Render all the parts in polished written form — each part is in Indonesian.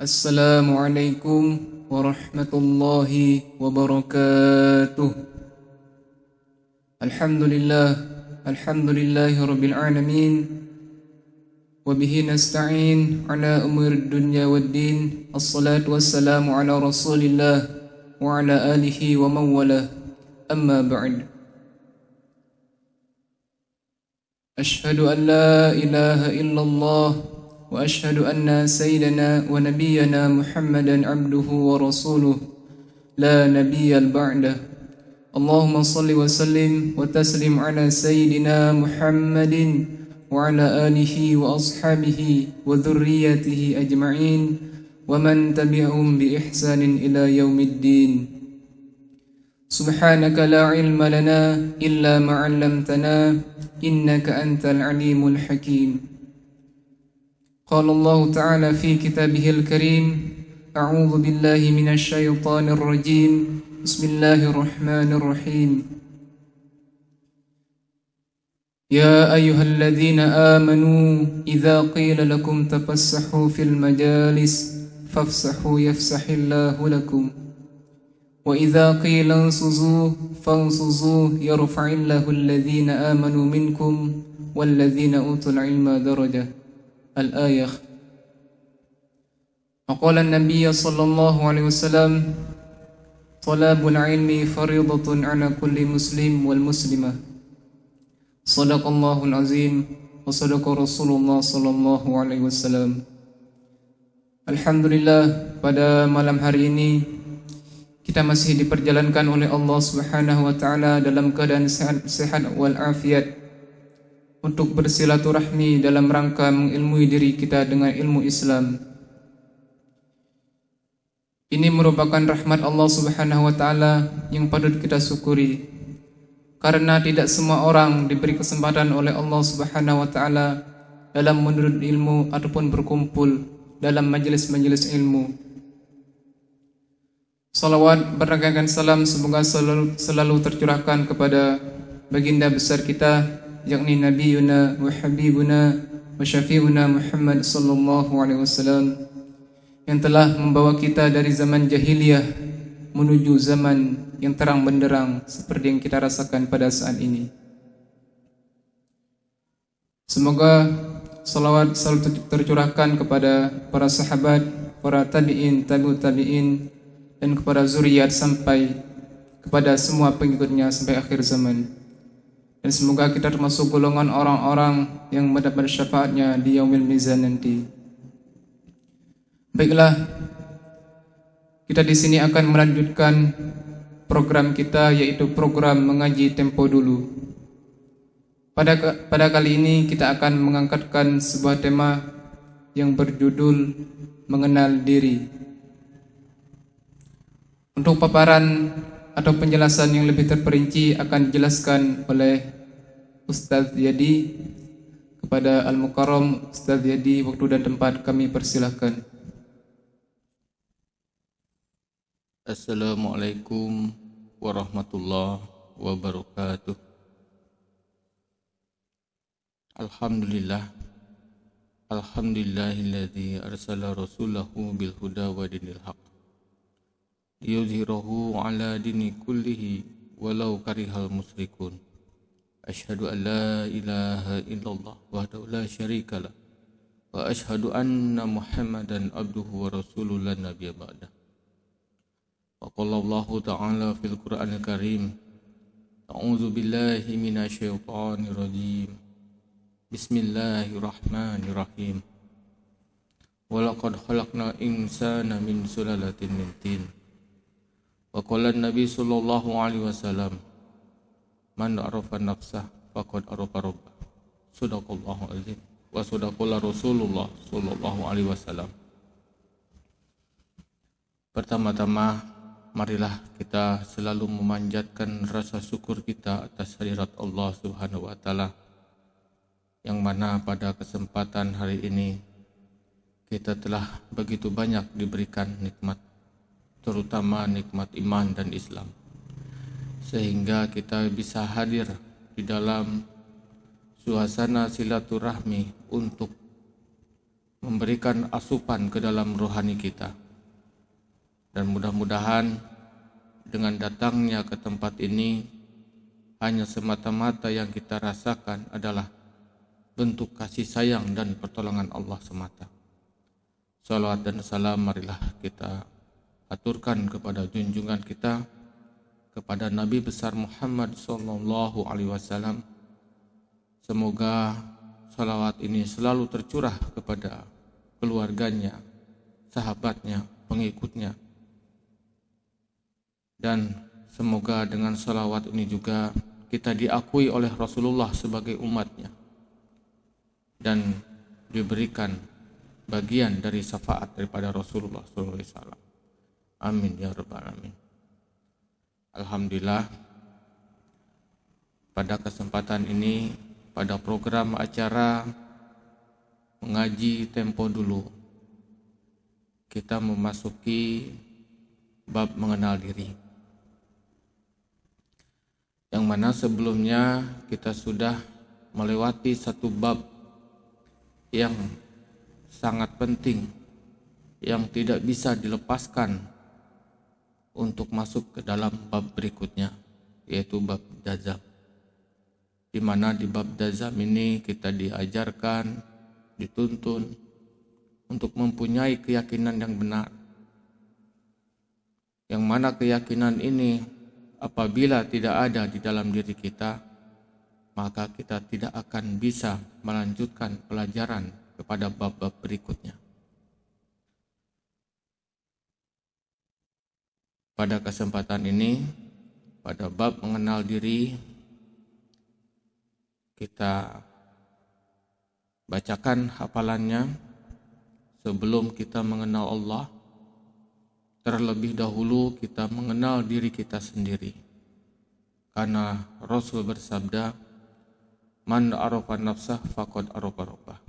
Assalamualaikum warahmatullahi wabarakatuh. Alhamdulillahi rabbil alamin. Wabihi nasta'in ala umur dunya waddin. Assalatu wassalamu ala rasulillah wa ala alihi wa mawala. Amma ba'd. Ashhadu an la ilaha illallah وأشهد أن سيدنا ونبينا محمدا عبده ورسوله لا نبي بعده. اللهم صل وسلم وتسلم على سيدنا محمد وعلى آله وأصحابه وذريته أجمعين ومن تبعهم بإحسان إلى يوم الدين. سبحانك لا علم لنا إلا ما علمتنا إنك أنت العليم الحكيم. قال الله تعالى في كتابه الكريم: أعوذ بالله من الشيطان الرجيم. بسم الله الرحمن الرحيم. يا أيها الذين آمنوا إذا قيل لكم تفسحوا في المجالس فافسحوا يفسح الله لكم وإذا قيل انصزوا فانصزوا يرفع الله الذين آمنوا منكم والذين أوتوا العلم درجة. الآية. وقال النبي صلى الله عليه وسلم: طلب العلم فريضة على كل مسلم والمسلمة. صدق الله العظيم وصدق رسول الله صلى الله عليه وسلم. Alhamdulillah, pada malam hari ini kita masih diperjalankan oleh Allah Subhanahu wa taala dalam keadaan sehat wal afiat untuk bersilaturahmi dalam rangka mengilmui diri kita dengan ilmu Islam. Ini merupakan rahmat Allah Subhanahu wa taala yang patut kita syukuri, karena tidak semua orang diberi kesempatan oleh Allah Subhanahu wa taala dalam menuntut ilmu ataupun berkumpul dalam majelis-majelis ilmu. Salawat berangkaikan salam semoga selalu tercurahkan kepada baginda besar kita, yakni Nabiyuna wa Habibuna wa Syafi'una Muhammad sallallahu alaihi wasallam, yang telah membawa kita dari zaman jahiliyah menuju zaman yang terang benderang seperti yang kita rasakan pada saat ini. Semoga salawat selalu tercurahkan kepada para sahabat, para tabi'in, tabi'ut tabi'in, dan kepada zuriat sampai kepada semua pengikutnya sampai akhir zaman. Dan semoga kita termasuk golongan orang-orang yang mendapat syafaatnya di yaumil mizan nanti. Baiklah, kita di sini akan melanjutkan program kita, yaitu program mengaji tempo dulu. Pada kali ini kita akan mengangkatkan sebuah tema yang berjudul mengenal diri. Untuk paparan atau penjelasan yang lebih terperinci akan dijelaskan oleh Ustaz Yadi. Kepada Al-Mukarram Ustaz Yadi, waktu dan tempat kami persilahkan. Assalamualaikum warahmatullahi wabarakatuh. Alhamdulillahilladzi arsala rasulahu bil huda wa dinil haq liyuzhirahu ala dini kullihi walau karihal musyrikun. Asyhadu an la ilaha illallah wahdahu la syarikalah wa asyhadu anna Muhammadan abduhu wa rasuluhu la nabiyya ba'dah. Wa qala Allahu ta'ala fil Qur'anil Karim: A'udzu billahi minasy syaithanir rajim. Bismillahirrahmanirrahim. Wa laqad khalaqnal insana min sulalatin min tin. Wa qala an-nabi sallallahu alaihi wasallam: Man arafa nafsah faqad arafa rabbah. Shadaqallahu azim wa sadaqalla Rasulullah sallallahu alaihi wasallam. Pertama-tama, marilah kita selalu memanjatkan rasa syukur kita atas hadirat Allah Subhanahu wa taala, yang mana pada kesempatan hari ini kita telah begitu banyak diberikan nikmat, terutama nikmat iman dan Islam, sehingga kita bisa hadir di dalam suasana silaturahmi untuk memberikan asupan ke dalam rohani kita. Dan mudah-mudahan dengan datangnya ke tempat ini hanya semata-mata yang kita rasakan adalah bentuk kasih sayang dan pertolongan Allah semata. Salawat dan salam marilah kita aturkan kepada junjungan kita, kepada Nabi besar Muhammad sallallahu alaihi wasallam. Semoga salawat ini selalu tercurah kepada keluarganya, sahabatnya, pengikutnya. Dan semoga dengan salawat ini juga kita diakui oleh Rasulullah sebagai umatnya dan diberikan bagian dari syafaat daripada Rasulullah SAW. Amin ya rabbal alamin. Alhamdulillah, pada kesempatan ini, pada program acara mengaji tempo dulu, kita memasuki bab mengenal diri, yang mana sebelumnya kita sudah melewati satu bab yang sangat penting, yang tidak bisa dilepaskan untuk masuk ke dalam bab berikutnya, yaitu bab jazam. Di mana di bab jazam ini kita diajarkan, dituntun untuk mempunyai keyakinan yang benar, yang mana keyakinan ini apabila tidak ada di dalam diri kita, maka kita tidak akan bisa melanjutkan pelajaran kepada bab-bab berikutnya. Pada kesempatan ini, pada bab mengenal diri, kita bacakan hafalannya sebelum kita mengenal Allah. Terlebih dahulu kita mengenal diri kita sendiri. Karena Rasul bersabda, "Man arafa nafsah faqad arafa rabbah."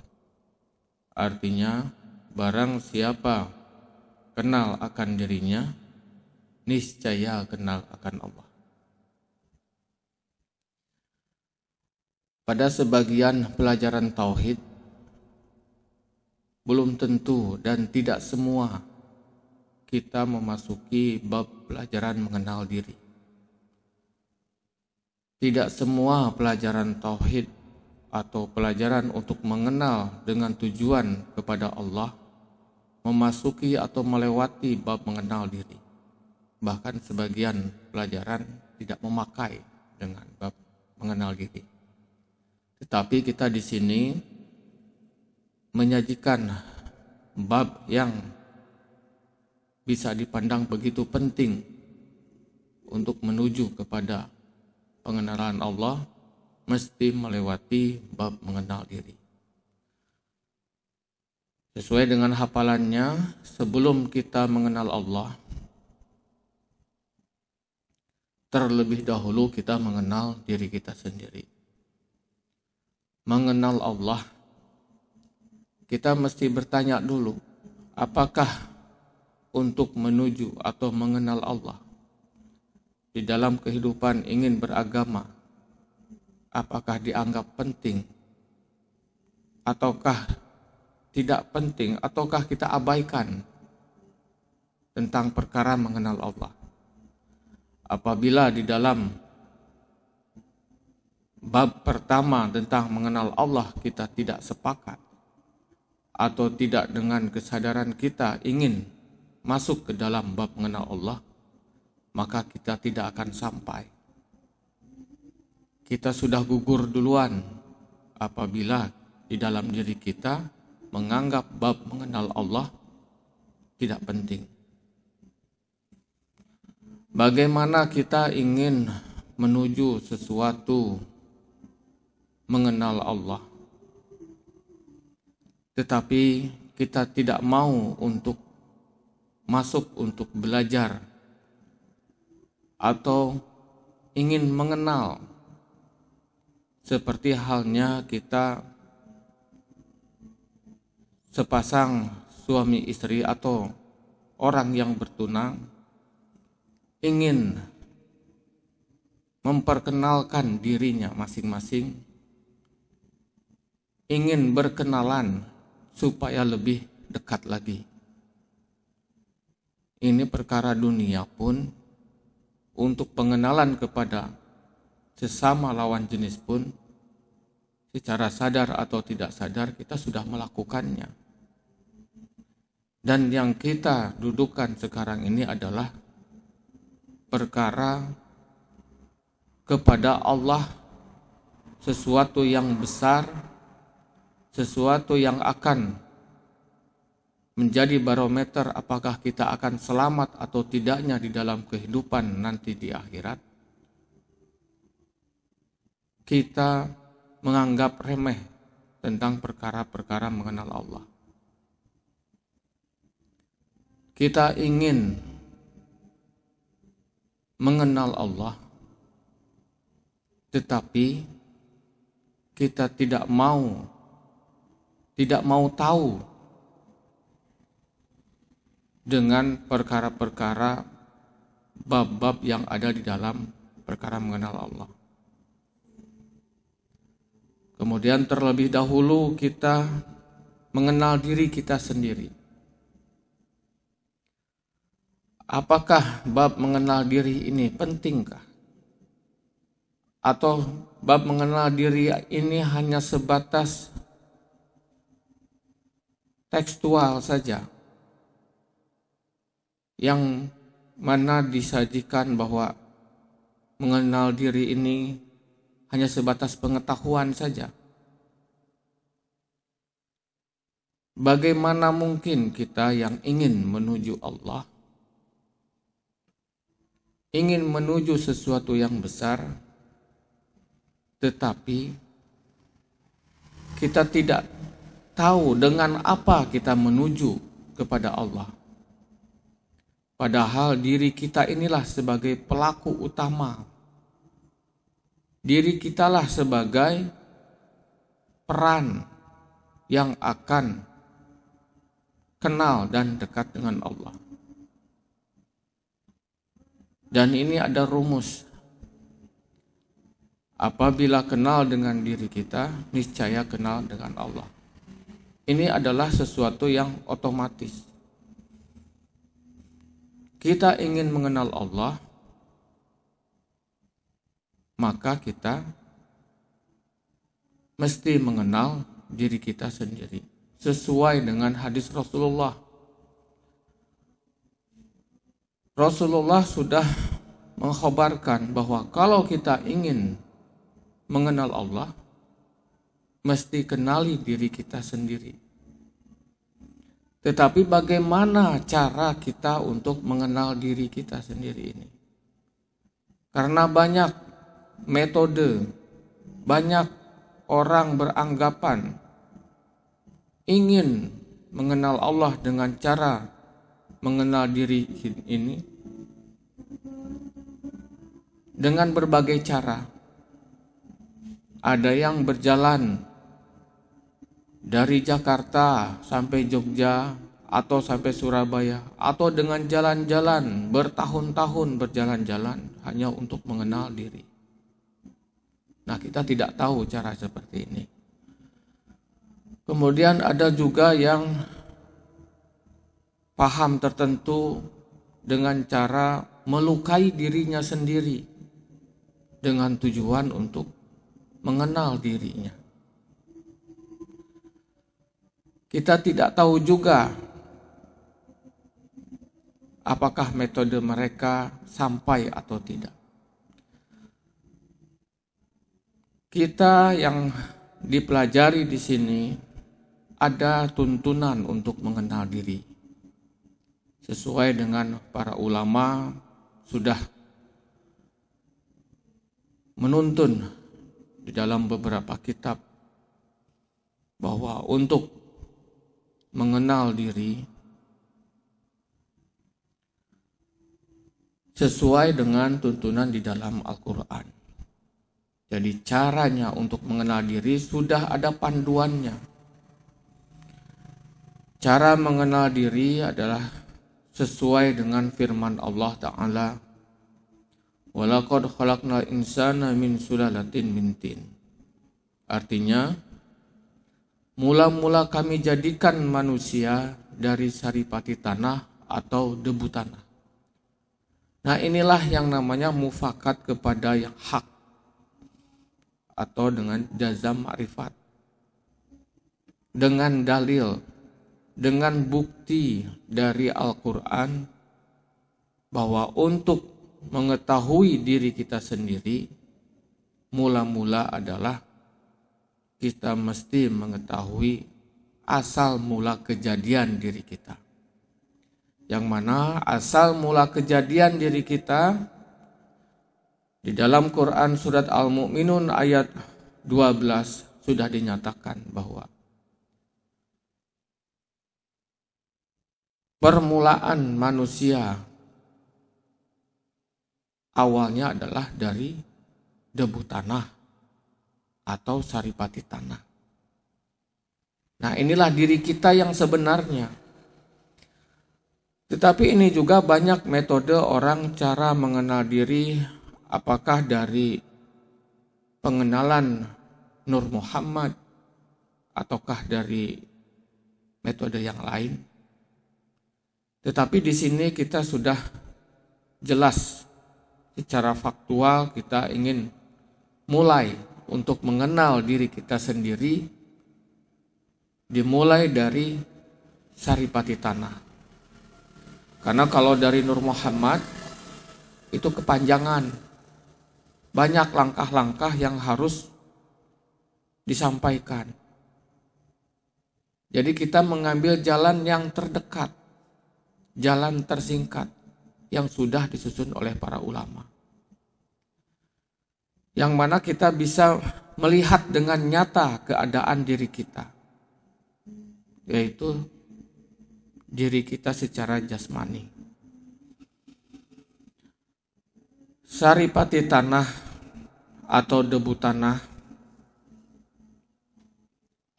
Artinya, barang siapa kenal akan dirinya, niscaya kenal akan Allah. Pada sebagian pelajaran tauhid, belum tentu dan tidak semua kita memasuki bab pelajaran mengenal diri. Tidak semua pelajaran tauhid atau pelajaran untuk mengenal dengan tujuan kepada Allah memasuki atau melewati bab mengenal diri. Bahkan sebagian pelajaran tidak memakai dengan bab mengenal diri. Tetapi kita di sini menyajikan bab yang bisa dipandang begitu penting untuk menuju kepada pengenalan Allah, mesti melewati bab mengenal diri. Sesuai dengan hafalannya, sebelum kita mengenal Allah, terlebih dahulu kita mengenal diri kita sendiri. Mengenal Allah, kita mesti bertanya dulu, apakah untuk menuju atau mengenal Allah di dalam kehidupan ingin beragama, apakah dianggap penting ataukah tidak penting, ataukah kita abaikan tentang perkara mengenal Allah? Apabila di dalam bab pertama tentang mengenal Allah kita tidak sepakat, atau tidak dengan kesadaran kita ingin masuk ke dalam bab mengenal Allah, maka kita tidak akan sampai. Kita sudah gugur duluan apabila di dalam diri kita menganggap bab mengenal Allah tidak penting. Bagaimana kita ingin menuju sesuatu mengenal Allah, tetapi kita tidak mau untuk masuk untuk belajar atau ingin mengenal, seperti halnya kita sepasang suami istri atau orang yang bertunang ingin memperkenalkan dirinya masing-masing, ingin berkenalan supaya lebih dekat lagi. Ini perkara dunia pun, untuk pengenalan kepada sesama lawan jenis pun, secara sadar atau tidak sadar kita sudah melakukannya. Dan yang kita dudukan sekarang ini adalah perkara kepada Allah, sesuatu yang besar, sesuatu yang akan menjadi barometer apakah kita akan selamat atau tidaknya di dalam kehidupan nanti di akhirat. Kita menganggap remeh tentang perkara-perkara mengenal Allah. Kita ingin mengenal Allah, tetapi kita tidak mau tahu dengan perkara-perkara bab-bab yang ada di dalam perkara mengenal Allah. Kemudian terlebih dahulu kita mengenal diri kita sendiri. Apakah bab mengenal diri ini pentingkah? Atau bab mengenal diri ini hanya sebatas tekstual saja, yang mana disajikan bahwa mengenal diri ini hanya sebatas pengetahuan saja? Bagaimana mungkin kita yang ingin menuju Allah, ingin menuju sesuatu yang besar, tetapi kita tidak tahu dengan apa kita menuju kepada Allah? Padahal diri kita inilah sebagai pelaku utama. Diri kitalah sebagai peran yang akan kenal dan dekat dengan Allah. Dan ini ada rumus. Apabila kenal dengan diri kita, niscaya kenal dengan Allah. Ini adalah sesuatu yang otomatis. Kita ingin mengenal Allah, maka kita mesti mengenal diri kita sendiri sesuai dengan hadis Rasulullah. Rasulullah sudah mengkhabarkan bahwa kalau kita ingin mengenal Allah, mesti kenali diri kita sendiri. Tetapi bagaimana cara kita untuk mengenal diri kita sendiri ini? Karena banyak metode, banyak orang beranggapan ingin mengenal Allah dengan cara mengenal diri ini dengan berbagai cara. Ada yang berjalan dari Jakarta sampai Jogja atau sampai Surabaya, atau dengan jalan-jalan bertahun-tahun berjalan-jalan hanya untuk mengenal diri. Nah, kita tidak tahu cara seperti ini. Kemudian ada juga yang paham tertentu dengan cara melukai dirinya sendiri dengan tujuan untuk mengenal dirinya. Kita tidak tahu juga apakah metode mereka sampai atau tidak. Kita yang dipelajari di sini ada tuntunan untuk mengenal diri. Sesuai dengan para ulama sudah menuntun di dalam beberapa kitab bahwa untuk mengenal diri sesuai dengan tuntunan di dalam Al-Quran. Jadi caranya untuk mengenal diri sudah ada panduannya. Cara mengenal diri adalah sesuai dengan firman Allah Ta'ala, "Walaqad khalaqnal insana min sulalatin min tin." Artinya, Mula-mula kami jadikan manusia dari saripati tanah atau debu tanah. Nah, inilah yang namanya mufakat kepada yang hak atau dengan jazam ma'rifat. Dengan dalil, dengan bukti dari Al-Quran bahwa untuk mengetahui diri kita sendiri, mula-mula adalah kita mesti mengetahui asal mula kejadian diri kita. Yang mana asal mula kejadian diri kita di dalam Quran surat Al-Mu'minun ayat 12 sudah dinyatakan bahwa permulaan manusia awalnya adalah dari debu tanah atau saripati tanah. Nah, inilah diri kita yang sebenarnya. Tetapi ini juga banyak metode orang cara mengenal diri, apakah dari pengenalan Nur Muhammad ataukah dari metode yang lain. Tetapi di sini kita sudah jelas secara faktual kita ingin mulai untuk mengenal diri kita sendiri dimulai dari saripati tanah. Karena kalau dari Nur Muhammad itu kepanjangan. Banyak langkah-langkah yang harus disampaikan. Jadi kita mengambil jalan yang terdekat, jalan tersingkat yang sudah disusun oleh para ulama. Yang mana kita bisa melihat dengan nyata keadaan diri kita. Yaitu diri kita secara jasmani. Saripati tanah atau debu tanah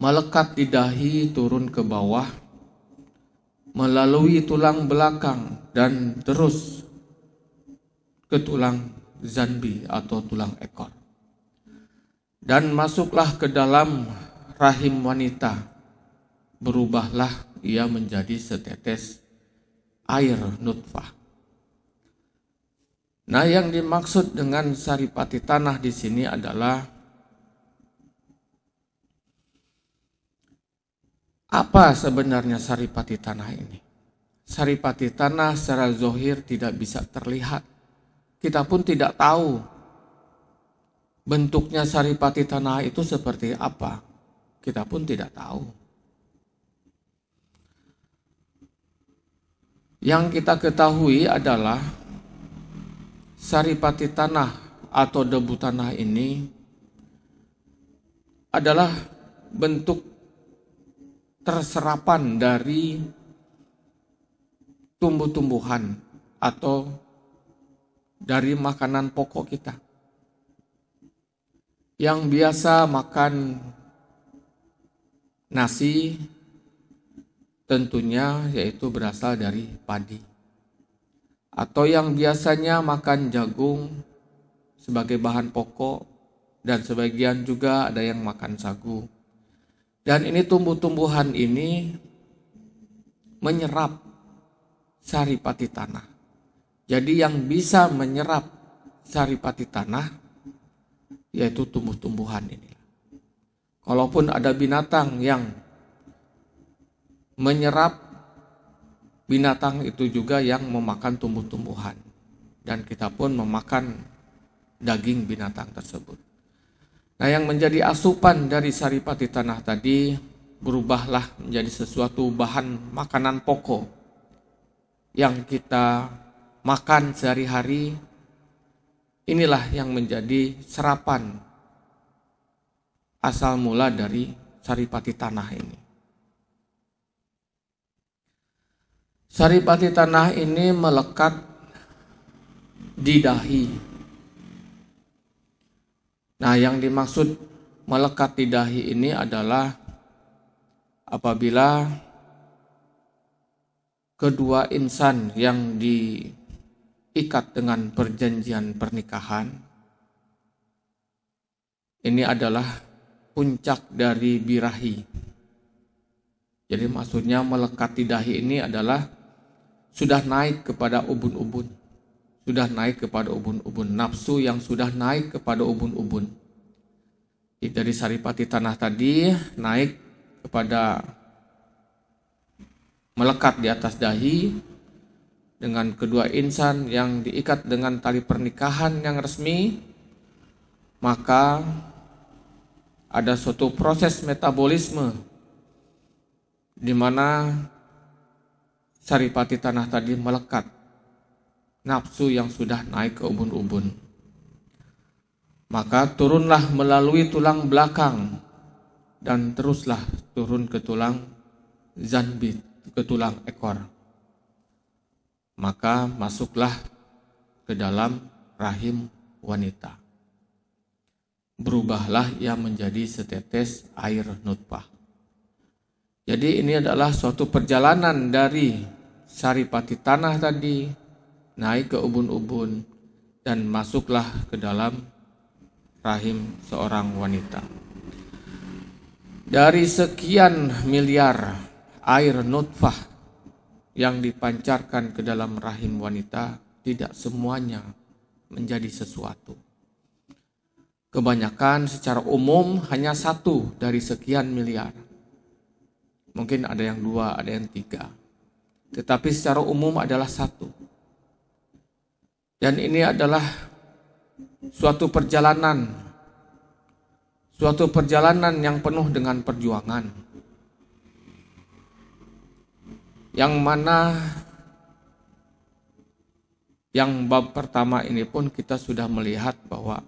melekat di dahi turun ke bawah melalui tulang belakang dan terus ke tulang zanbi atau tulang ekor. Dan masuklah ke dalam rahim wanita. Berubahlah ia menjadi setetes air nutfah. Nah, yang dimaksud dengan saripati tanah di sini adalah apa sebenarnya saripati tanah ini? Saripati tanah secara zohir tidak bisa terlihat. Kita pun tidak tahu bentuknya saripati tanah itu seperti apa. Kita pun tidak tahu. Yang kita ketahui adalah saripati tanah atau debu tanah ini adalah bentuk terserapan dari tumbuh-tumbuhan atau dari makanan pokok kita. Yang biasa makan nasi tentunya yaitu berasal dari padi. Atau yang biasanya makan jagung sebagai bahan pokok dan sebagian juga ada yang makan sagu. Dan ini tumbuh-tumbuhan ini menyerap saripati tanah. Jadi yang bisa menyerap saripati tanah yaitu tumbuh-tumbuhan ini. Kalaupun ada binatang yang menyerap, binatang itu juga yang memakan tumbuh-tumbuhan. Dan kita pun memakan daging binatang tersebut. Nah, yang menjadi asupan dari saripati tanah tadi berubahlah menjadi sesuatu bahan makanan pokok yang kita makan sehari-hari. Inilah yang menjadi serapan asal mula dari saripati tanah ini. Saripati tanah ini melekat di dahi. Nah, yang dimaksud melekat di dahi ini adalah apabila kedua insan yang diikat dengan perjanjian pernikahan, ini adalah puncak dari birahi. Jadi maksudnya melekat di dahi ini adalah sudah naik kepada ubun-ubun. Sudah naik kepada ubun-ubun. Nafsu yang sudah naik kepada ubun-ubun. Dari saripati tanah tadi naik kepada melekat di atas dahi dengan kedua insan yang diikat dengan tali pernikahan yang resmi, maka ada suatu proses metabolisme di mana saripati tanah tadi melekat nafsu yang sudah naik ke ubun-ubun. Maka turunlah melalui tulang belakang dan teruslah turun ke tulang zanbit, ke tulang ekor. Maka masuklah ke dalam rahim wanita. Berubahlah ia menjadi setetes air nutfah. Jadi ini adalah suatu perjalanan dari saripati tanah tadi naik ke ubun-ubun dan masuklah ke dalam rahim seorang wanita. Dari sekian miliar air nutfah yang dipancarkan ke dalam rahim wanita, tidak semuanya menjadi sesuatu. Kebanyakan secara umum hanya satu dari sekian miliar. Mungkin ada yang 2, ada yang 3. Tetapi secara umum adalah satu. Dan ini adalah suatu perjalanan yang penuh dengan perjuangan. Yang mana yang bab pertama ini pun kita sudah melihat bahwa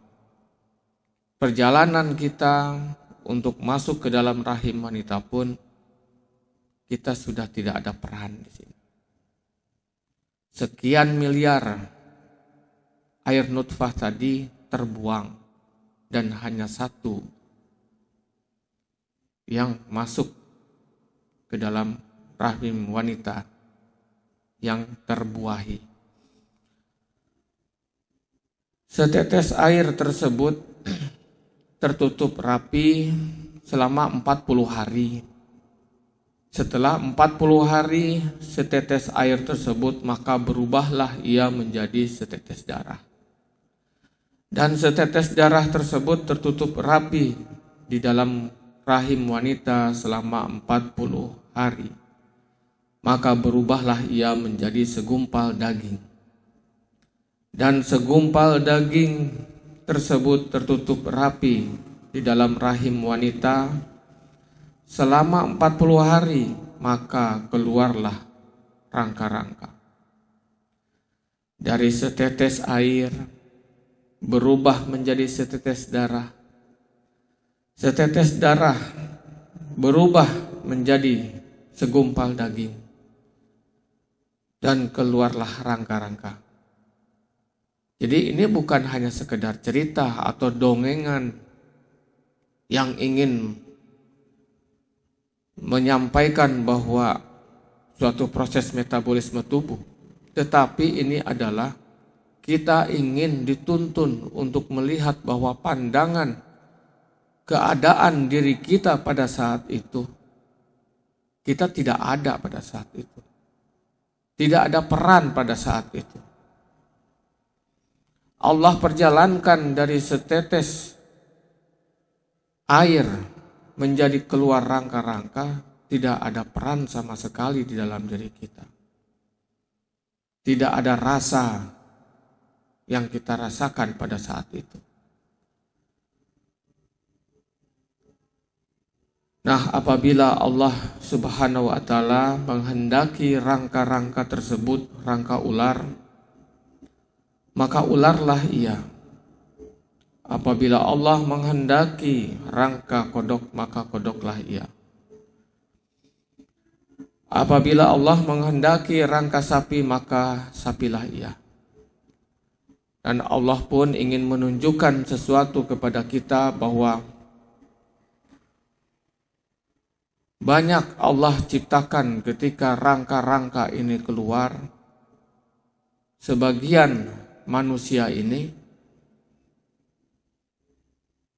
perjalanan kita untuk masuk ke dalam rahim wanita pun kita sudah tidak ada peran di sini. Sekian miliar air nutfah tadi terbuang dan hanya satu yang masuk ke dalam rahim wanita yang terbuahi. Setetes air tersebut tertutup rapi selama 40 hari. Setelah 40 hari setetes air tersebut, maka berubahlah ia menjadi setetes darah. Dan setetes darah tersebut tertutup rapi di dalam rahim wanita selama 40 hari. Maka berubahlah ia menjadi segumpal daging. Dan segumpal daging tersebut tertutup rapi di dalam rahim wanita selama 40 hari, maka keluarlah rangka-rangka. Dari setetes air berubah menjadi setetes darah. Setetes darah berubah menjadi segumpal daging. Dan keluarlah rangka-rangka. Jadi ini bukan hanya sekedar cerita atau dongengan yang ingin menyampaikan bahwa suatu proses metabolisme tubuh. Tetapi ini adalah kita ingin dituntun untuk melihat bahwa pandangan keadaan diri kita pada saat itu, kita tidak ada pada saat itu. Tidak ada peran pada saat itu. Allah perjalankan dari setetes air menjadi keluar rangka-rangka, tidak ada peran sama sekali di dalam diri kita. Tidak ada rasa yang kita rasakan pada saat itu. Nah, apabila Allah Subhanahu wa Ta'ala menghendaki rangka-rangka tersebut, rangka ular, maka ularlah ia. Apabila Allah menghendaki rangka kodok, maka kodoklah ia. Apabila Allah menghendaki rangka sapi, maka sapilah ia. Dan Allah pun ingin menunjukkan sesuatu kepada kita bahwa banyak Allah ciptakan ketika rangka-rangka ini keluar. Sebagian manusia ini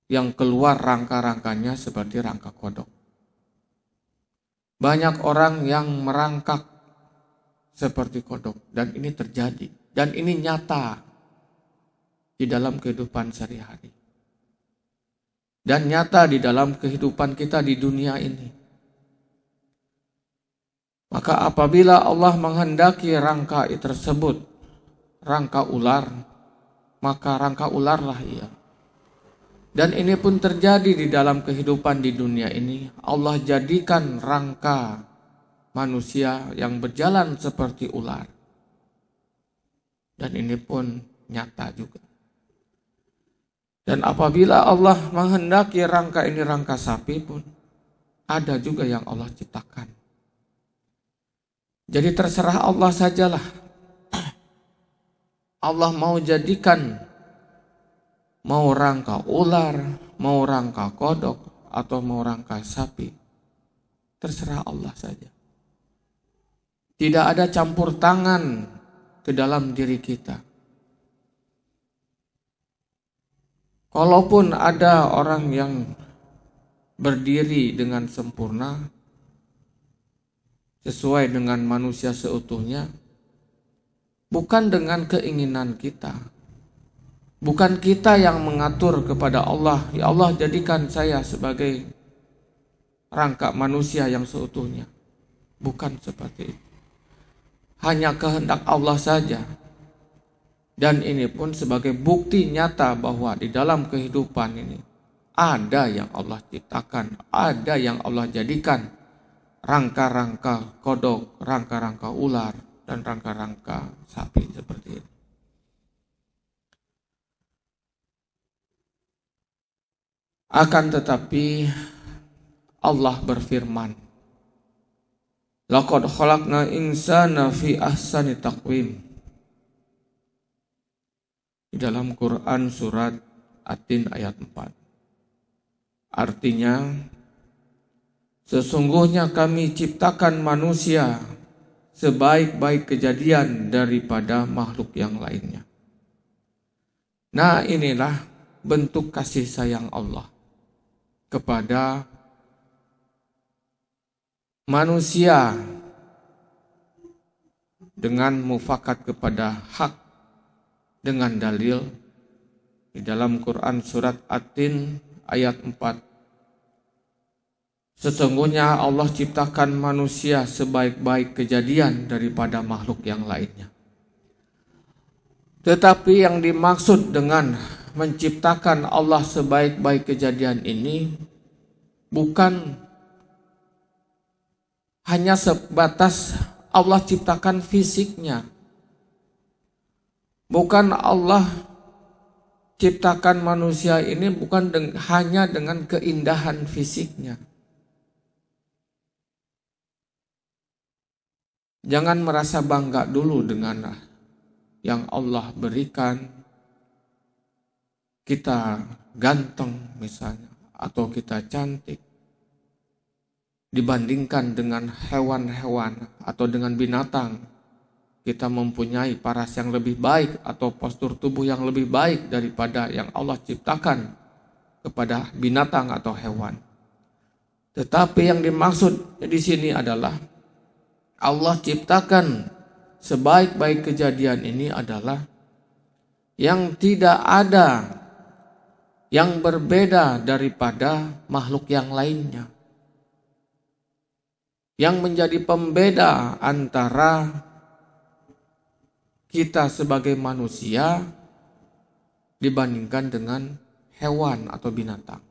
yang keluar rangka-rangkanya seperti rangka kodok. Banyak orang yang merangkak seperti kodok, dan ini terjadi, dan ini nyata di dalam kehidupan sehari-hari, dan nyata di dalam kehidupan kita di dunia ini. Maka apabila Allah menghendaki rangka tersebut, rangka ular, maka rangka ularlah ia. Dan ini pun terjadi di dalam kehidupan di dunia ini. Allah jadikan rangka manusia yang berjalan seperti ular. Dan ini pun nyata juga. Dan apabila Allah menghendaki rangka ini rangka sapi pun, ada juga yang Allah ciptakan. Jadi terserah Allah sajalah. Allah mau jadikan, mau rangka ular, mau rangka kodok, atau mau rangka sapi, terserah Allah saja. Tidak ada campur tangan ke dalam diri kita. Kalaupun ada orang yang berdiri dengan sempurna, sesuai dengan manusia seutuhnya, bukan dengan keinginan kita. Bukan kita yang mengatur kepada Allah, ya Allah jadikan saya sebagai rangka manusia yang seutuhnya. Bukan seperti itu. Hanya kehendak Allah saja. Dan ini pun sebagai bukti nyata bahwa di dalam kehidupan ini ada yang Allah ciptakan, ada yang Allah jadikan rangka-rangka kodok, rangka-rangka ular, dan rangka-rangka sapi seperti itu. Akan tetapi Allah berfirman, laqad khalaqna insana fi ahsani taqwim. Di dalam Quran surat At-Tin ayat 4. Artinya, sesungguhnya kami ciptakan manusia sebaik-baik kejadian daripada makhluk yang lainnya. Nah, inilah bentuk kasih sayang Allah kepada manusia dengan mufakat kepada hak dengan dalil di dalam Quran surat At-Tin ayat 4. Sesungguhnya Allah ciptakan manusia sebaik-baik kejadian daripada makhluk yang lainnya. Tetapi yang dimaksud dengan menciptakan Allah sebaik-baik kejadian ini bukan hanya sebatas Allah ciptakan fisiknya. Bukan Allah ciptakan manusia ini bukan hanya dengan keindahan fisiknya. Jangan merasa bangga dulu dengan yang Allah berikan. Kita ganteng misalnya, atau kita cantik, dibandingkan dengan hewan-hewan atau dengan binatang. Kita mempunyai paras yang lebih baik atau postur tubuh yang lebih baik daripada yang Allah ciptakan kepada binatang atau hewan. Tetapi yang dimaksud di sini adalah Allah ciptakan sebaik-baik kejadian ini adalah yang tidak ada yang berbeda daripada makhluk yang lainnya. Yang menjadi pembeda antara kita sebagai manusia dibandingkan dengan hewan atau binatang.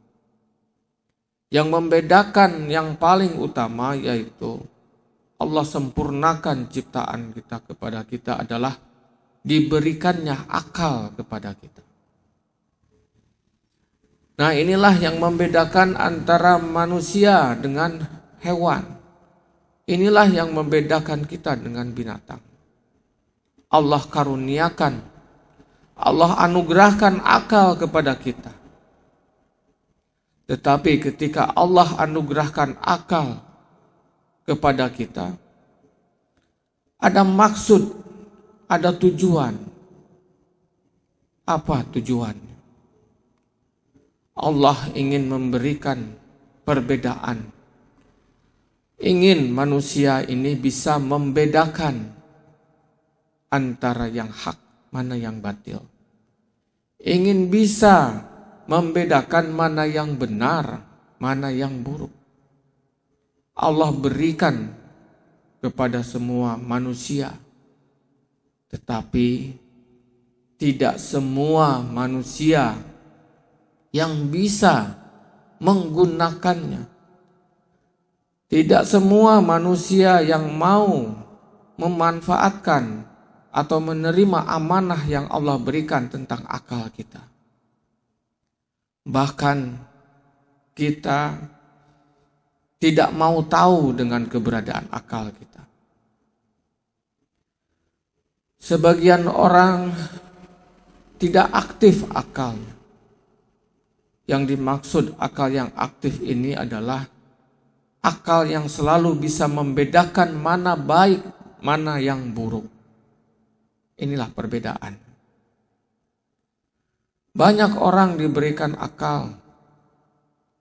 Yang membedakan yang paling utama yaitu Allah sempurnakan ciptaan kita kepada kita adalah diberikannya akal kepada kita. Nah, inilah yang membedakan antara manusia dengan hewan. Inilah yang membedakan kita dengan binatang. Allah karuniakan, Allah anugerahkan akal kepada kita. Tetapi ketika Allah anugerahkan akal kepada kita, ada maksud, ada tujuan. Apa tujuannya? Allah ingin memberikan perbedaan ingin manusia ini bisa membedakan antara yang hak, mana yang batil. Ingin bisa membedakan mana yang benar, mana yang buruk. Allah berikan kepada semua manusia, tetapi tidak semua manusia yang bisa menggunakannya. Tidak semua manusia yang mau memanfaatkan atau menerima amanah yang Allah berikan tentang akal kita. Bahkan kita tidak mau tahu dengan keberadaan akal kita. Sebagian orang tidak aktif akalnya. Yang dimaksud akal yang aktif ini adalah akal yang selalu bisa membedakan mana baik, mana yang buruk. Inilah perbedaan. Banyak orang diberikan akal,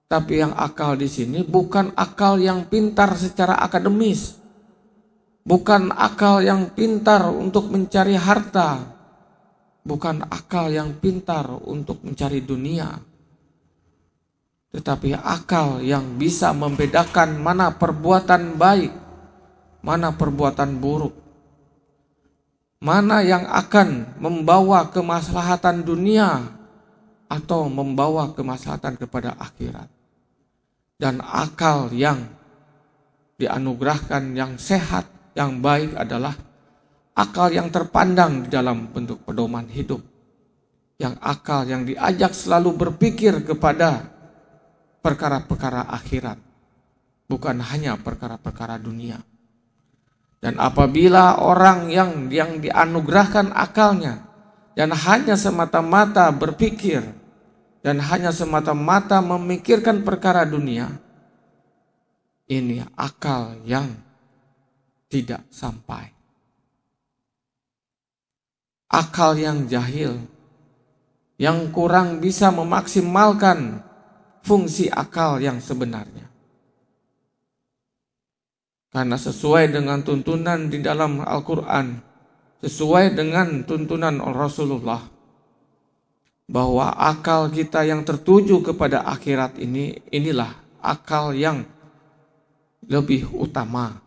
tapi yang akal di sini bukan akal yang pintar secara akademis, bukan akal yang pintar untuk mencari harta, bukan akal yang pintar untuk mencari dunia, tetapi akal yang bisa membedakan mana perbuatan baik, mana perbuatan buruk, mana yang akan membawa kemaslahatan dunia atau membawa kemaslahatan kepada akhirat. Dan akal yang dianugerahkan yang sehat, yang baik adalah akal yang terpandang di dalam bentuk pedoman hidup. Yang akal yang diajak selalu berpikir kepada perkara-perkara akhirat, bukan hanya perkara-perkara dunia. Dan apabila orang yang dianugerahkan akalnya dan hanya semata-mata berpikir dan hanya semata-mata memikirkan perkara dunia, ini akal yang tidak sampai. Akal yang jahil, yang kurang bisa memaksimalkan fungsi akal yang sebenarnya. Karena sesuai dengan tuntunan di dalam Al-Quran, sesuai dengan tuntunan Rasulullah, bahwa akal kita yang tertuju kepada akhirat inilah akal yang lebih utama.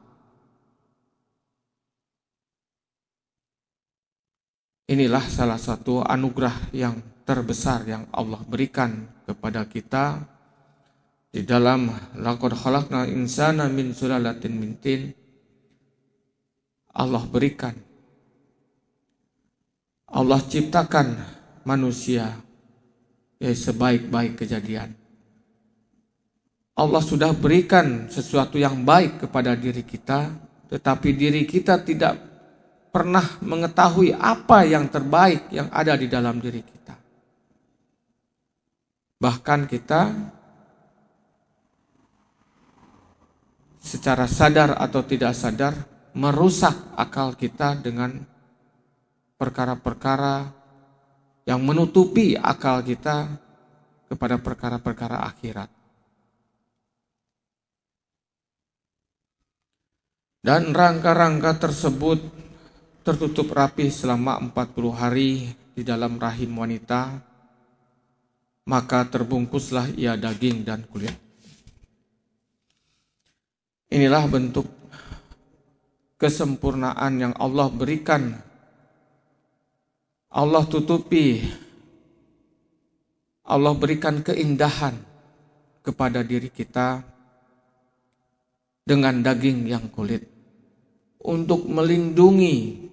Inilah salah satu anugerah yang terbesar yang Allah berikan kepada kita di dalam laqad khalaqnal insana min sulalatin min tin. Allah berikan, Allah ciptakan manusia sebaik-baik kejadian. Allah sudah berikan sesuatu yang baik kepada diri kita, tetapi diri kita tidak pernah mengetahui apa yang terbaik yang ada di dalam diri kita. Bahkan kita secara sadar atau tidak sadar merusak akal kita dengan perkara-perkara yang menutupi akal kita kepada perkara-perkara akhirat. Dan rangka-rangka tersebut tertutup rapi selama 40 hari di dalam rahim wanita, maka terbungkuslah ia daging dan kulit. Inilah bentuk kesempurnaan yang Allah berikan. Allah tutupi, Allah berikan keindahan kepada diri kita dengan daging yang kulit untuk melindungi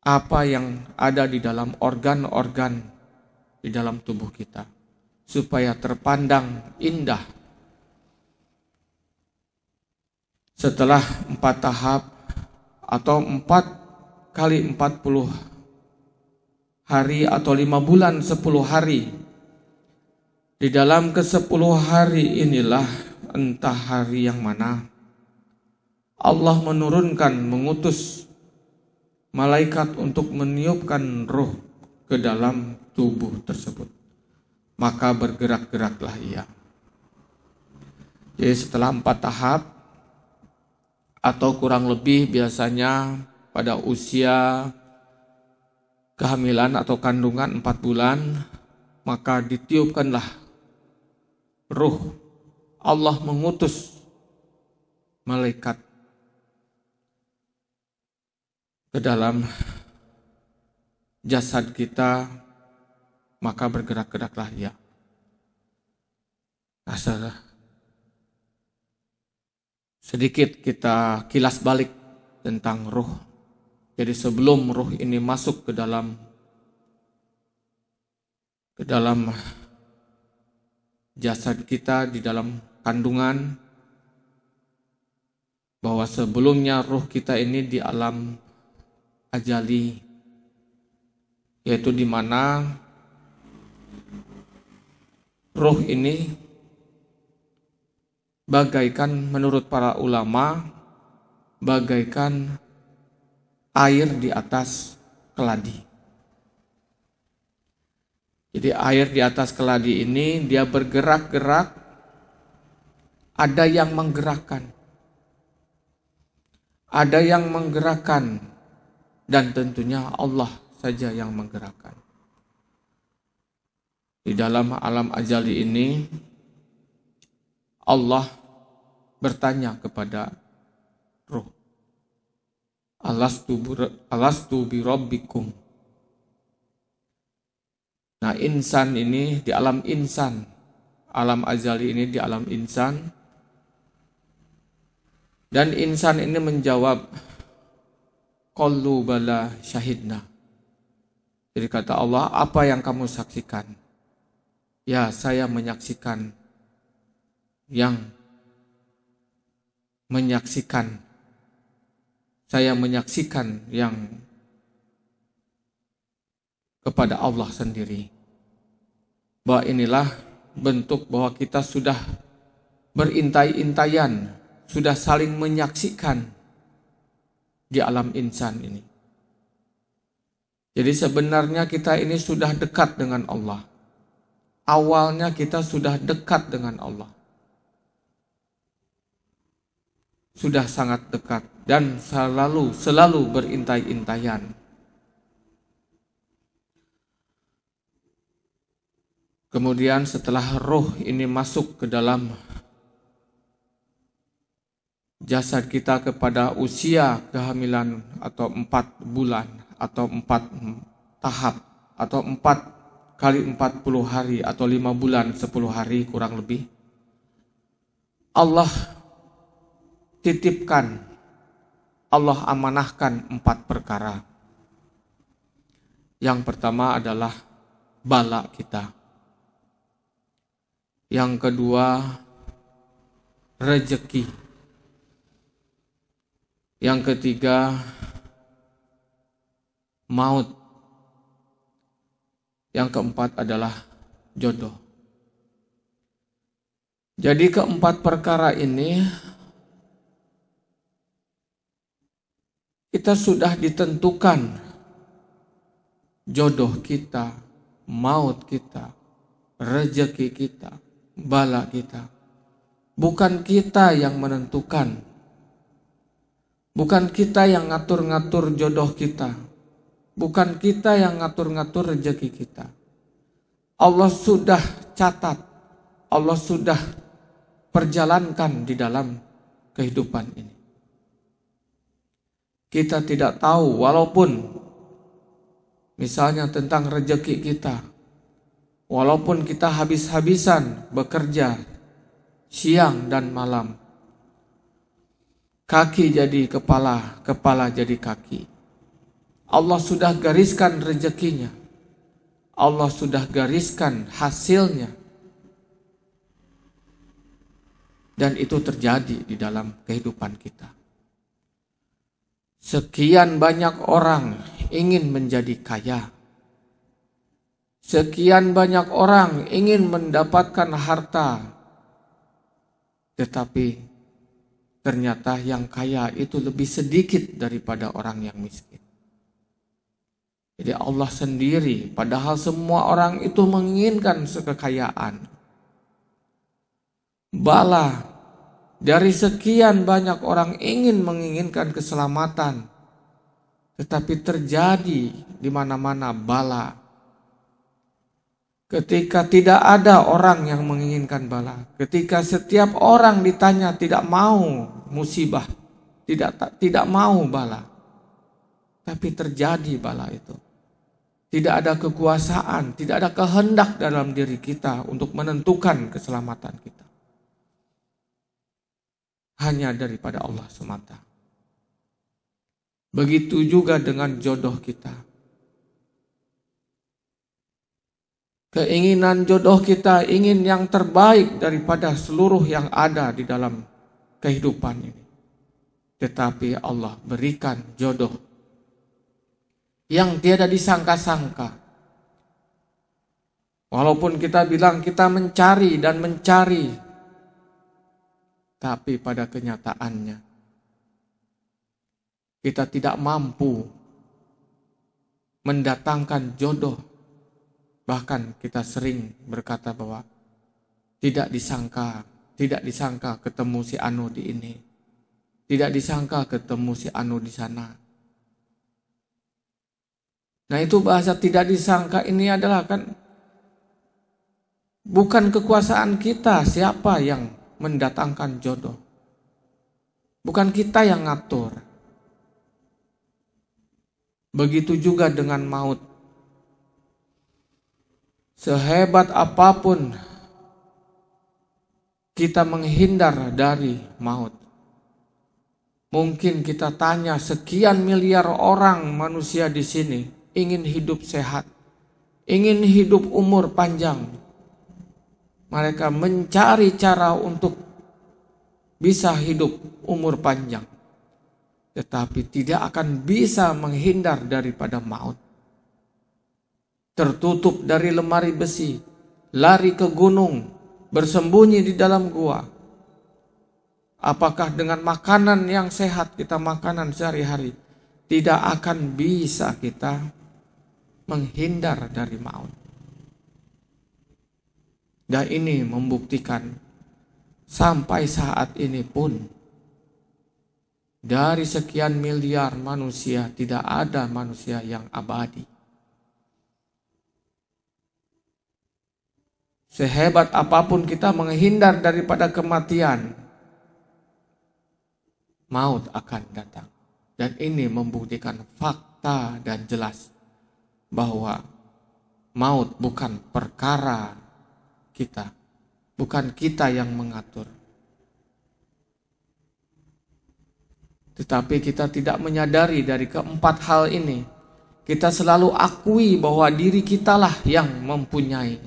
apa yang ada di dalam organ-organ di dalam tubuh kita, supaya terpandang indah. Setelah 4 tahap atau 4 kali 40 hari atau 5 bulan 10 hari, di dalam ke-10 hari inilah, entah hari yang mana, Allah mengutus malaikat untuk meniupkan roh ke dalam tubuh tersebut. Maka bergerak-geraklah ia. Jadi setelah 4 tahap atau kurang lebih biasanya pada usia kehamilan atau kandungan 4 bulan, maka ditiupkanlah ruh. Allah mengutus malaikat ke dalam jasad kita, maka bergerak-geraklah ia. Nah, sedikit kita kilas balik tentang ruh. Jadi sebelum ruh ini masuk ke dalam jasad kita di dalam kandungan, bahwa sebelumnya ruh kita ini di alam ajali, yaitu di mana ruh ini bagaikan, menurut para ulama, bagaikan air di atas keladi. Jadi air di atas keladi ini dia bergerak-gerak, ada yang menggerakkan. Ada yang menggerakkan, dan tentunya Allah saja yang menggerakkan. Di dalam alam ajali ini, Allah bertanya kepada ruh, Alastu bi rabbikum. Nah, insan ini di alam insan, alam ajali ini di alam insan, dan insan ini menjawab, qalu bala syahidna. Jadi kata Allah, apa yang kamu saksikan? Ya, saya menyaksikan yang menyaksikan. Saya menyaksikan yang kepada Allah sendiri. Bahwa inilah bentuk bahwa kita sudah berintai-intaian, sudah saling menyaksikan di alam insan ini. Jadi sebenarnya kita ini sudah dekat dengan Allah. Awalnya kita sudah dekat dengan Allah. Sudah sangat dekat dan selalu berintai-intaian. Kemudian setelah roh ini masuk ke dalam jasad kita kepada usia kehamilan atau 4 bulan atau 4 tahap atau 4 kali 40 hari atau 5 bulan 10 hari kurang lebih, Allah titipkan, Allah amanahkan 4 perkara. Yang pertama adalah bala kita. Yang kedua, rezeki. Yang ketiga, maut. Yang keempat adalah jodoh. Jadi keempat perkara ini kita sudah ditentukan jodoh kita, maut kita, rezeki kita, bala kita. Bukan kita yang menentukan. Bukan kita yang ngatur-ngatur jodoh kita. Bukan kita yang ngatur-ngatur rezeki kita. Allah sudah catat. Allah sudah perjalankan di dalam kehidupan ini. Kita tidak tahu, walaupun misalnya tentang rezeki kita, walaupun kita habis-habisan bekerja siang dan malam, kaki jadi kepala, kepala jadi kaki. Allah sudah gariskan rezekinya. Allah sudah gariskan hasilnya. Dan itu terjadi di dalam kehidupan kita. Sekian banyak orang ingin menjadi kaya. Sekian banyak orang ingin mendapatkan harta. Tetapi ternyata yang kaya itu lebih sedikit daripada orang yang miskin. Jadi Allah sendiri, padahal semua orang itu menginginkan kekayaan. Bala Dari sekian banyak orang menginginkan keselamatan, tetapi terjadi di mana-mana bala. Ketika tidak ada orang yang menginginkan bala, ketika setiap orang ditanya tidak mau musibah, tidak mau bala, tapi terjadi bala itu. Tidak ada kekuasaan, tidak ada kehendak dalam diri kita untuk menentukan keselamatan kita. Hanya daripada Allah semata. Begitu juga dengan jodoh kita. Keinginan jodoh kita ingin yang terbaik daripada seluruh yang ada di dalam kehidupan ini. Tetapi Allah berikan jodoh yang tiada disangka-sangka. Walaupun kita bilang kita mencari dan mencari, tapi pada kenyataannya kita tidak mampu mendatangkan jodoh. Bahkan kita sering berkata bahwa tidak disangka ketemu si Anu di ini. Tidak disangka ketemu si Anu di sana. Nah, itu bahasa tidak disangka ini adalah kan bukan kekuasaan kita siapa yang mendatangkan jodoh. Bukan kita yang ngatur. Begitu juga dengan maut. Sehebat apapun kita menghindar dari maut. Mungkin kita tanya sekian miliar orang manusia di sini ingin hidup sehat, ingin hidup umur panjang. Mereka mencari cara untuk bisa hidup umur panjang. Tetapi tidak akan bisa menghindar daripada maut. Tertutup dari lemari besi, lari ke gunung, bersembunyi di dalam gua. Apakah dengan makanan yang sehat kita makanan sehari-hari, tidak akan bisa kita menghindar dari maut. Dan ini membuktikan sampai saat ini pun dari sekian miliar manusia tidak ada manusia yang abadi. Sehebat apapun kita menghindar daripada kematian, maut akan datang. Dan ini membuktikan fakta dan jelas bahwa maut bukan perkara kita, bukan kita yang mengatur. Tetapi kita tidak menyadari dari keempat hal ini. Kita selalu akui bahwa diri kitalah yang mempunyai.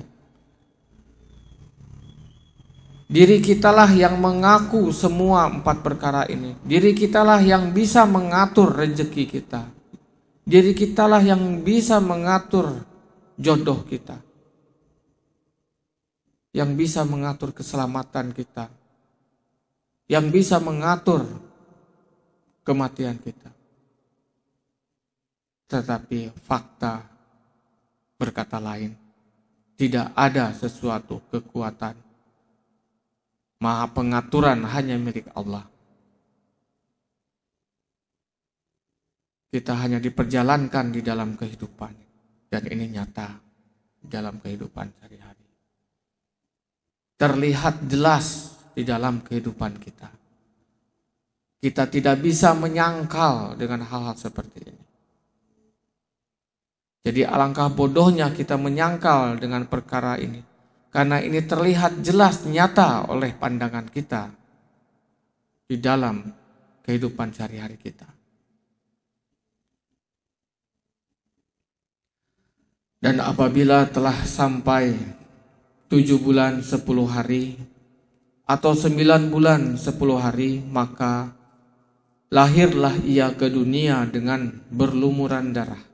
Diri kitalah yang mengaku semua empat perkara ini. Diri kitalah yang bisa mengatur rezeki kita. Diri kitalah yang bisa mengatur jodoh kita. Yang bisa mengatur keselamatan kita. Yang bisa mengatur kematian kita. Tetapi fakta berkata lain. Tidak ada sesuatu kekuatan. Maha pengaturan hanya milik Allah. Kita hanya diperjalankan di dalam kehidupan. Dan ini nyata dalam kehidupan sehari-hari. Terlihat jelas di dalam kehidupan kita. Kita tidak bisa menyangkal dengan hal-hal seperti ini. Jadi alangkah bodohnya kita menyangkal dengan perkara ini. Karena ini terlihat jelas nyata oleh pandangan kita di dalam kehidupan sehari-hari kita. Dan apabila telah sampai 7 bulan 10 hari atau 9 bulan 10 hari, maka lahirlah ia ke dunia dengan berlumuran darah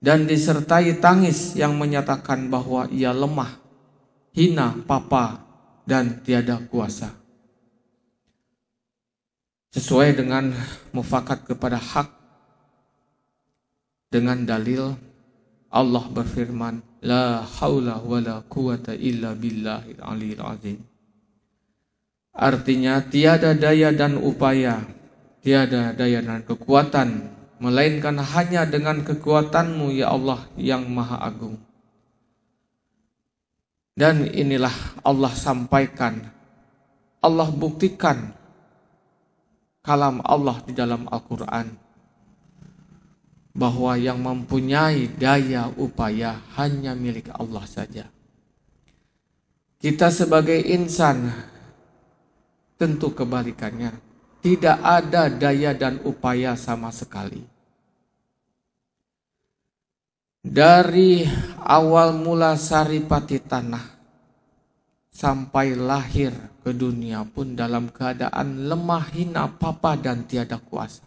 dan disertai tangis yang menyatakan bahwa ia lemah, hina, papa, dan tiada kuasa. Sesuai dengan mufakat kepada hak dengan dalil Allah berfirman, la haula wala quwata illa billahil aliyil azim. Artinya tiada daya dan upaya, tiada daya dan kekuatan, melainkan hanya dengan kekuatan-Mu ya Allah yang Maha Agung. Dan inilah Allah sampaikan, Allah buktikan kalam Allah di dalam Al-Quran, bahwa yang mempunyai daya upaya hanya milik Allah saja. Kita sebagai insan tentu kebalikannya, tidak ada daya dan upaya sama sekali. Dari awal mula saripati tanah sampai lahir ke dunia pun dalam keadaan lemah, hina, papa dan tiada kuasa.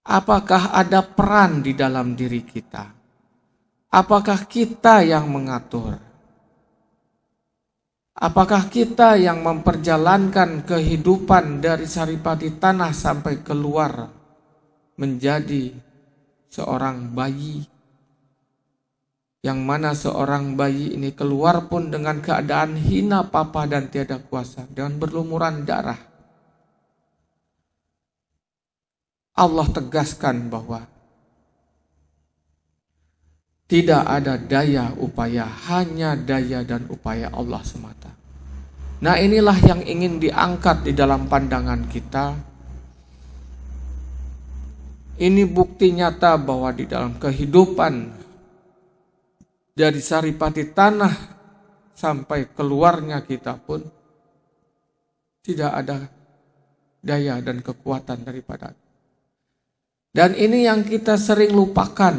Apakah ada peran di dalam diri kita? Apakah kita yang mengatur? Apakah kita yang memperjalankan kehidupan dari saripati tanah sampai keluar menjadi seorang bayi? Yang mana seorang bayi ini keluar pun dengan keadaan hina, papa dan tiada kuasa, dengan berlumuran darah. Allah tegaskan bahwa tidak ada daya upaya, hanya daya dan upaya Allah semata. Nah, inilah yang ingin diangkat di dalam pandangan kita. Ini bukti nyata bahwa di dalam kehidupan dari saripati tanah sampai keluarnya kita pun tidak ada daya dan kekuatan daripada. Dan ini yang kita sering lupakan.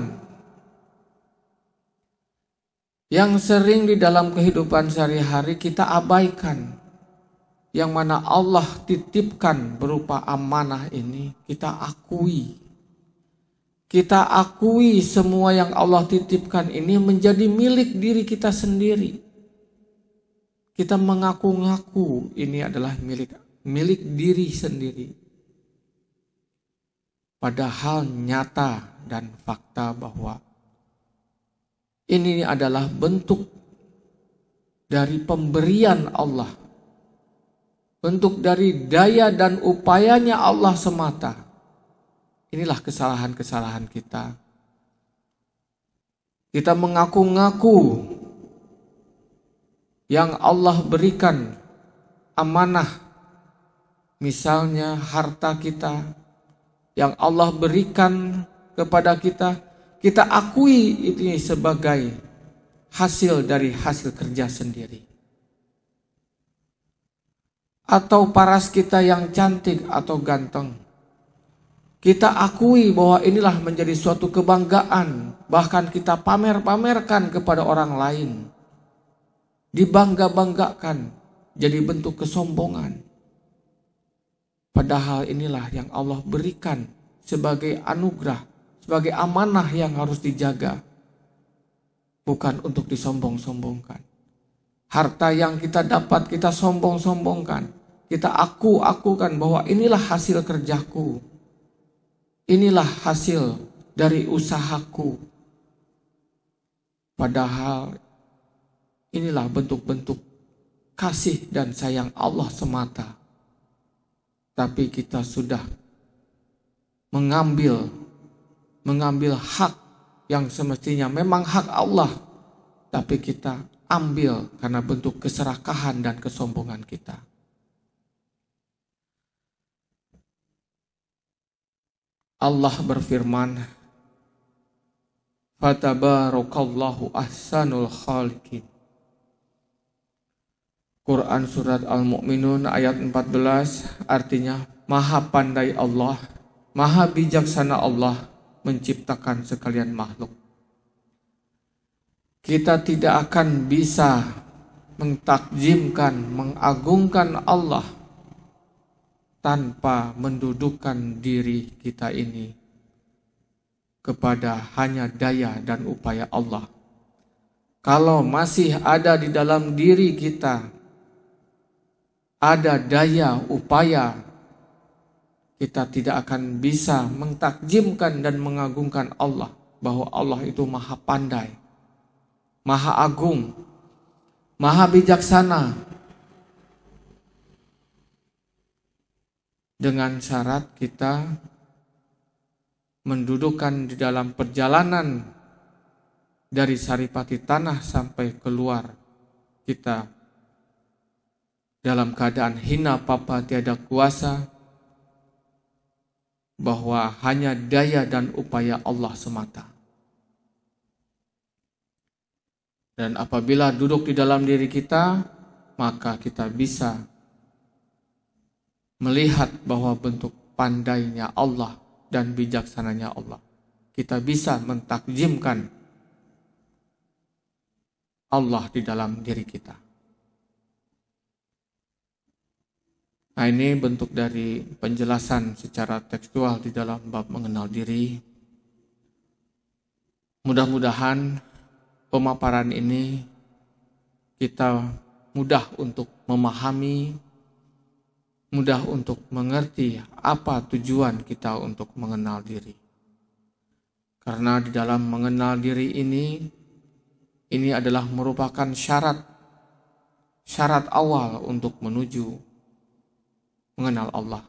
Yang sering di dalam kehidupan sehari-hari kita abaikan. Yang mana Allah titipkan berupa amanah ini, kita akui. Kita akui semua yang Allah titipkan ini menjadi milik diri kita sendiri. Kita mengaku-ngaku ini adalah milik diri sendiri. Padahal nyata dan fakta bahwa ini adalah bentuk dari pemberian Allah. Bentuk dari daya dan upayanya Allah semata. Inilah kesalahan-kesalahan kita. Kita mengaku-ngaku yang Allah berikan amanah. Misalnya harta kita yang Allah berikan kepada kita, kita akui ini sebagai hasil dari hasil kerja sendiri. Atau paras kita yang cantik atau ganteng, kita akui bahwa inilah menjadi suatu kebanggaan, bahkan kita pamer-pamerkan kepada orang lain, dibangga-banggakan, jadi bentuk kesombongan. Padahal inilah yang Allah berikan sebagai anugerah, sebagai amanah yang harus dijaga. Bukan untuk disombong-sombongkan. Harta yang kita dapat kita sombong-sombongkan. Kita akukan bahwa inilah hasil kerjaku. Inilah hasil dari usahaku. Padahal inilah bentuk-bentuk kasih dan sayang Allah semata. Tapi kita sudah mengambil hak yang semestinya memang hak Allah. Tapi kita ambil karena bentuk keserakahan dan kesombongan kita. Allah berfirman, Fatabarakallahu ahsanul khaliqin. Quran surat Al-Mu'minun ayat 14 artinya maha pandai Allah, maha bijaksana Allah menciptakan sekalian makhluk. Kita tidak akan bisa mentakjimkan, mengagungkan Allah tanpa mendudukkan diri kita ini kepada hanya daya dan upaya Allah. Kalau masih ada di dalam diri kita ada daya, upaya, kita tidak akan bisa mentakjimkan dan mengagungkan Allah. Bahwa Allah itu maha pandai, maha agung, maha bijaksana. dengan syarat kita mendudukkan di dalam perjalanan dari saripati tanah sampai keluar kita dalam keadaan hina papa tiada kuasa, bahwa hanya daya dan upaya Allah semata. Dan apabila duduk di dalam diri kita, maka kita bisa melihat bahwa bentuk pandainya Allah dan bijaksananya Allah. Kita bisa mentakjimkan Allah di dalam diri kita. Nah, ini bentuk dari penjelasan secara tekstual di dalam bab mengenal diri. Mudah-mudahan pemaparan ini kita mudah untuk memahami, mudah untuk mengerti apa tujuan kita untuk mengenal diri. Karena di dalam mengenal diri ini adalah merupakan syarat awal untuk menuju mengenal Allah.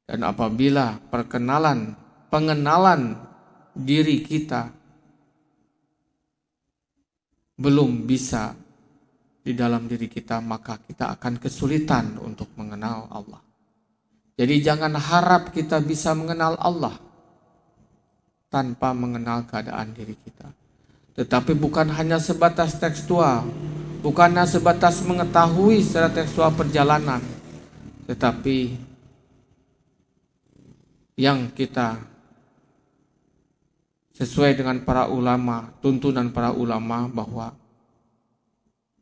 Dan apabila pengenalan diri kita belum bisa di dalam diri kita, maka kita akan kesulitan untuk mengenal Allah. Jadi jangan harap kita bisa mengenal Allah tanpa mengenal keadaan diri kita. Tetapi bukan hanya sebatas tekstual, bukan hanya sebatas mengetahui secara tekstual perjalanan, tetapi yang kita sesuai dengan para ulama, tuntunan para ulama bahwa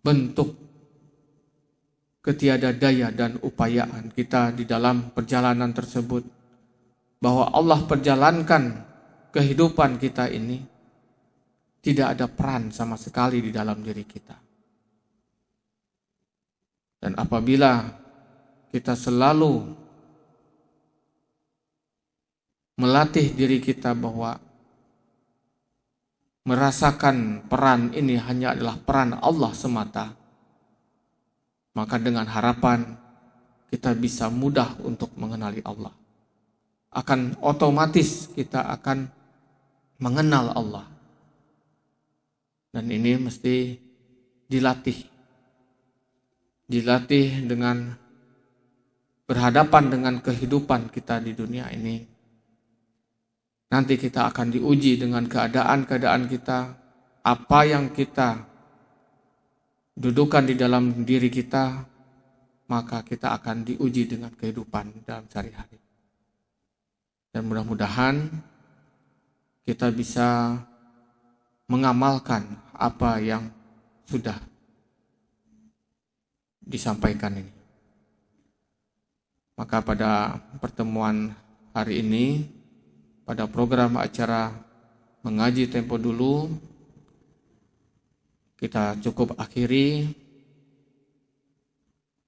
bentuk ketiada daya dan upayaan kita di dalam perjalanan tersebut, bahwa Allah perjalankan kehidupan kita ini, tidak ada peran sama sekali di dalam diri kita. Dan apabila kita selalu melatih diri kita bahwa merasakan peran ini hanya adalah peran Allah semata, maka dengan harapan kita bisa mudah untuk mengenali Allah. Akan otomatis kita akan mengenal Allah. Dan ini mesti dilatih. Dilatih dengan berhadapan dengan kehidupan kita di dunia ini. Nanti kita akan diuji dengan keadaan-keadaan kita, apa yang kita dudukan di dalam diri kita, maka kita akan diuji dengan kehidupan dalam sehari-hari. Dan mudah-mudahan kita bisa mengamalkan apa yang sudah disampaikan ini. Maka pada pertemuan hari ini, pada program acara mengaji tempo dulu, kita cukup akhiri.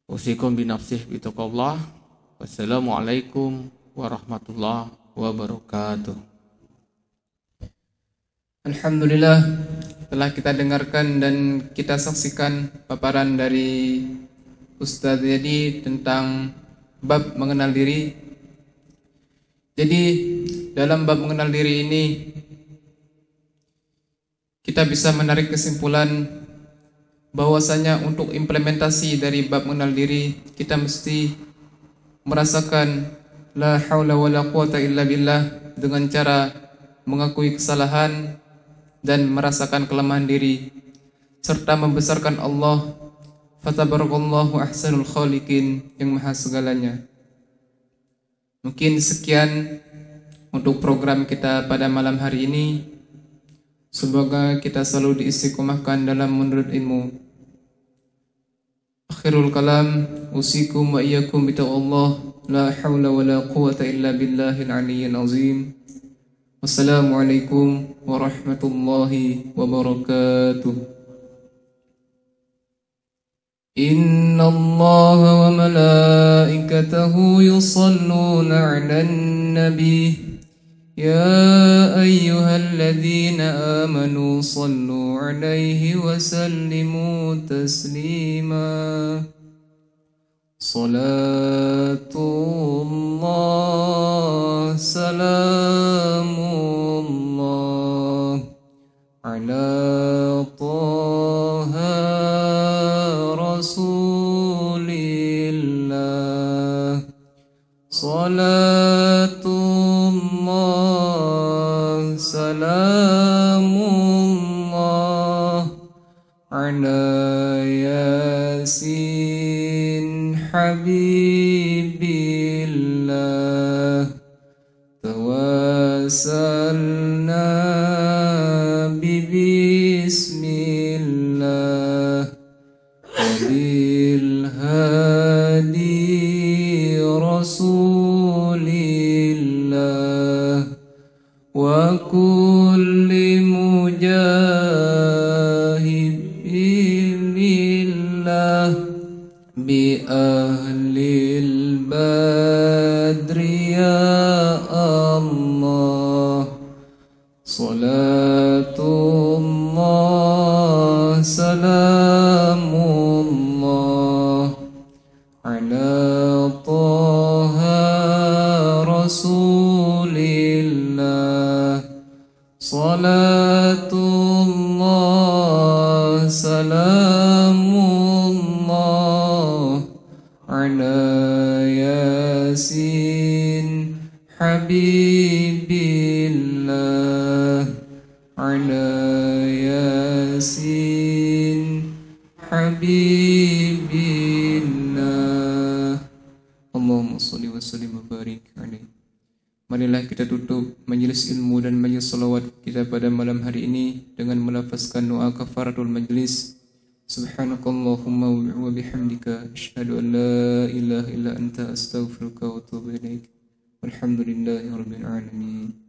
Usikum binafsih bitaqullah. Wassalamualaikum warahmatullahi wabarakatuh. Alhamdulillah, telah kita dengarkan dan kita saksikan paparan dari Ustadz Yadi tentang bab mengenal diri. Jadi dalam bab mengenal diri ini kita bisa menarik kesimpulan bahwasanya untuk implementasi dari bab mengenal diri kita mesti merasakan la haula wala quwata illa billah dengan cara mengakui kesalahan dan merasakan kelemahan diri serta membesarkan Allah, fatabarakallahu ahsanul khaliqin, yang maha segalanya. Mungkin sekian untuk program kita pada malam hari ini. Semoga kita selalu diistiqomahkan dalam menuntut ilmu. Akhirul kalam, usikum wa iyyakum bitaqullah, la haula wala quwata illa billahil aliyyil azim. Wassalamualaikum warahmatullahi wabarakatuh. إن الله وملائكته يصلون على النبي يا أيها الذين آمنوا صلوا عليه وسلموا تسليما صلاة الله سلام الله على طه رسول الله صلاة الله سلام الله على ياسين حبيب الله توسلنا ببسم الله وبالهادي رسول الله وكل مجاهد بالله بأهل البدر يا الله صلاة الله سلام الله على طه رسول الله صلاة الله سلام الله على ياسين حبيب الله على ياسين حبيب الله اللهم صل وسلم وبارك عليه. Marilah kita tutup majlis ilmu dan majlis salawat kita pada malam hari ini dengan melafazkan doa kafaratul majlis. Subhanakallahumma wa bihamdika asyhadu an la ilaha illa anta astaghfiruka wa atubu ilaik. Walhamdulillahi rabbil alamin.